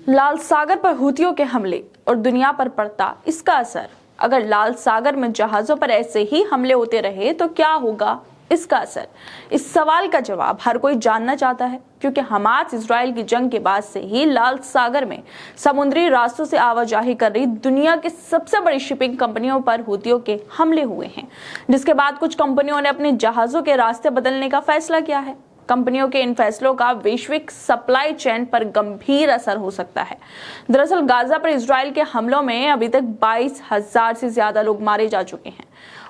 लाल सागर पर हूथियों के हमले और दुनिया पर पड़ता इसका असर। अगर लाल सागर में जहाजों पर ऐसे ही हमले होते रहे तो क्या होगा इसका असर। इस सवाल का जवाब हर कोई जानना चाहता है, क्योंकि हमास इजराइल की जंग के बाद से ही लाल सागर में समुद्री रास्तों से आवाजाही कर रही दुनिया की सबसे बड़ी शिपिंग कंपनियों पर हूथियों के हमले हुए हैं, जिसके बाद कुछ कंपनियों ने अपने जहाजों के रास्ते बदलने का फैसला किया है। कंपनियों के इन फैसलों का वैश्विक सप्लाई चेन पर गंभीर असर हो सकता है। दरअसल गाजा पर इजराइल के हमलों में अभी तक 22,000 से ज्यादा लोग मारे जा चुके हैं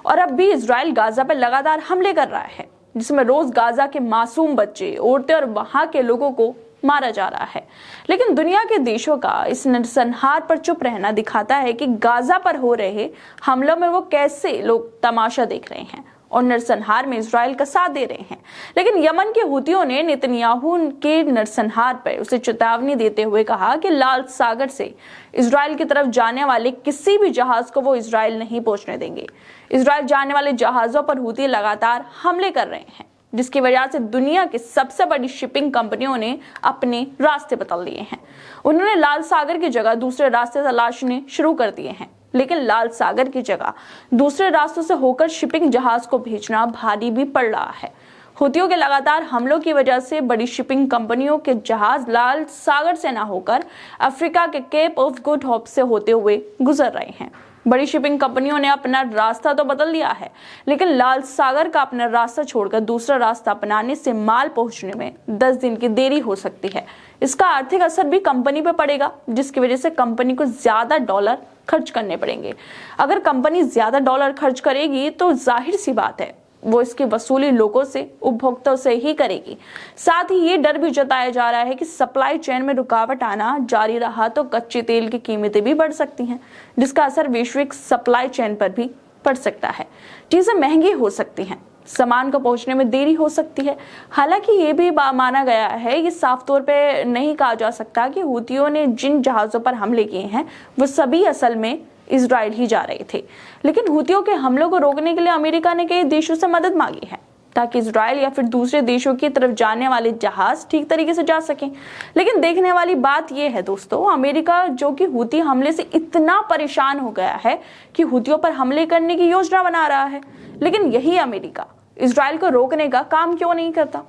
और अब भी इजराइल गाजा पर लगातार हमले कर रहा है, जिसमें रोज गाजा के मासूम बच्चे, औरतें और वहां के लोगों को मारा जा रहा है। लेकिन दुनिया के देशों का इस नरसंहार पर चुप रहना दिखाता है कि गाजा पर हो रहे हमलों में वो कैसे लोग तमाशा देख रहे हैं और नरसंहार में इजराइल का साथ दे रहे हैं। लेकिन यमन के हूथियों ने नेतन्याहू के नरसंहार पर उसे चेतावनी देते हुए कहा कि लाल सागर से इजराइल की तरफ जाने वाले किसी भी जहाज को वो इजराइल नहीं पहुंचने देंगे। इजराइल जाने वाले जहाजों पर हूथी लगातार हमले कर रहे हैं, जिसकी वजह से दुनिया की सबसे बड़ी शिपिंग कंपनियों ने अपने रास्ते बदल लिए हैं। उन्होंने लाल सागर की जगह दूसरे रास्ते तलाशने शुरू कर दिए हैं, लेकिन लाल सागर की जगह दूसरे रास्तों से होकर शिपिंग जहाज को भेजना भारी भी पड़ रहा है। हूथियों के लगातार हमलों की वजह से बड़ी शिपिंग कंपनियों के जहाज लाल सागर से न होकर अफ्रीका के केप ऑफ गुड होप से होते हुए गुजर रहे हैं। बड़ी शिपिंग कंपनियों ने अपना रास्ता तो बदल लिया है, लेकिन लाल सागर का अपना रास्ता छोड़कर दूसरा रास्ता अपनाने से माल पहुंचने में 10 दिन की देरी हो सकती है। इसका आर्थिक असर भी कंपनी पे पड़ेगा, जिसकी वजह से कंपनी को ज्यादा डॉलर खर्च करने पड़ेंगे। अगर कंपनी ज्यादा डॉलर खर्च करेगी तो जाहिर सी बात है वो इसकी वसूली लोगों से, उपभोक्ताओं से ही करेगी। साथ ही ये डर भी जताया जा रहा है कि सप्लाई चेन में रुकावट आना जारी रहा तो कच्चे तेल की कीमतें भी बढ़ सकती हैं, जिसका असर वैश्विक सप्लाई चेन पर भी पड़ सकता है। चीजें महंगी हो सकती हैं, सामान को पहुंचने में देरी हो सकती है। हालांकि ये भी माना गया है, ये साफ तौर पे नहीं कहा जा सकता कि हूथियों ने जिन जहाजों पर हमले किए हैं वो सभी असल में इजराइल ही जा रहे थे। लेकिन हूथियों के हमलों को रोकने के लिए अमेरिका ने कई देशों से मदद मांगी है, ताकि इजराइल या फिर दूसरे देशों की तरफ जाने वाले जहाज ठीक तरीके से जा सकें। लेकिन देखने वाली बात यह है दोस्तों, अमेरिका जो कि हूथी हमले से इतना परेशान हो गया है कि हूथियों पर हमले करने की योजना बना रहा है, लेकिन यही अमेरिका इजराइल को रोकने का काम क्यों नहीं करता?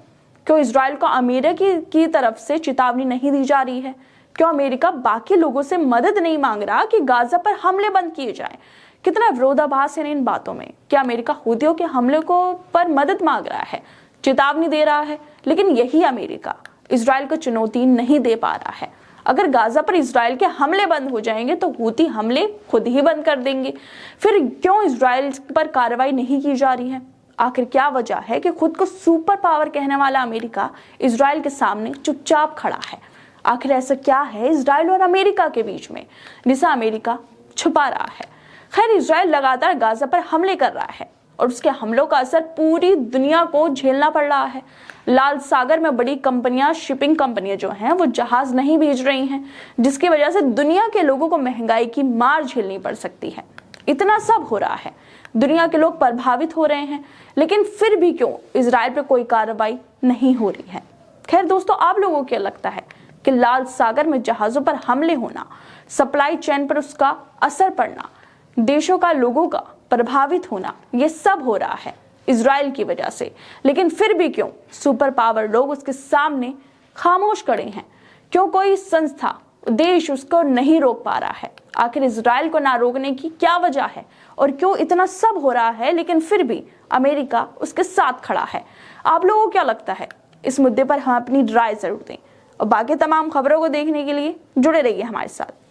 क्यों इजराइल को अमेरिका की तरफ से चेतावनी नहीं दी जा रही है? क्यों अमेरिका बाकी लोगों से मदद नहीं मांग रहा कि गाजा पर हमले बंद किए जाएं? कितना विरोधाभास है इन बातों में। क्या अमेरिका हूथियों के हमले को पर मदद मांग रहा है, चेतावनी दे रहा है, लेकिन यही अमेरिका इजराइल को चुनौती नहीं दे पा रहा है। अगर गाजा पर इजराइल के हमले बंद हो जाएंगे तो हूथी हमले खुद ही बंद कर देंगे। फिर क्यों इजराइल पर कार्रवाई नहीं की जा रही है? आखिर क्या वजह है कि खुद को सुपर पावर कहने वाला अमेरिका इजराइल के सामने चुपचाप खड़ा है? आखिर ऐसा क्या है इजराइल और अमेरिका के बीच में जिसे अमेरिका छुपा रहा है? खैर, इजराइल लगातार गाजा पर हमले कर रहा है और उसके हमलों का असर पूरी दुनिया को झेलना पड़ रहा है। लाल सागर में बड़ी कंपनियां, शिपिंग कंपनियां जो हैं वो जहाज नहीं भेज रही हैं, जिसकी वजह से दुनिया के लोगों को महंगाई की मार झेलनी पड़ सकती है। इतना सब हो रहा है, दुनिया के लोग प्रभावित हो रहे हैं, लेकिन फिर भी क्यों इजराइल पर कोई कार्रवाई नहीं हो रही है? खैर दोस्तों, आप लोगों को क्या लगता है कि लाल सागर में जहाजों पर हमले होना, सप्लाई चेन पर उसका असर पड़ना, देशों का, लोगों का प्रभावित होना, ये सब हो रहा है इजराइल की वजह से, लेकिन फिर भी क्यों सुपर पावर लोग उसके सामने खामोश खड़े हैं? क्यों कोई संस्था, देश उसको नहीं रोक पा रहा है? आखिर इजराइल को ना रोकने की क्या वजह है और क्यों इतना सब हो रहा है लेकिन फिर भी अमेरिका उसके साथ खड़ा है? आप लोगों को क्या लगता है? इस मुद्दे पर हम अपनी राय जरूर दें और बाकी तमाम खबरों को देखने के लिए जुड़े रहिए हमारे साथ।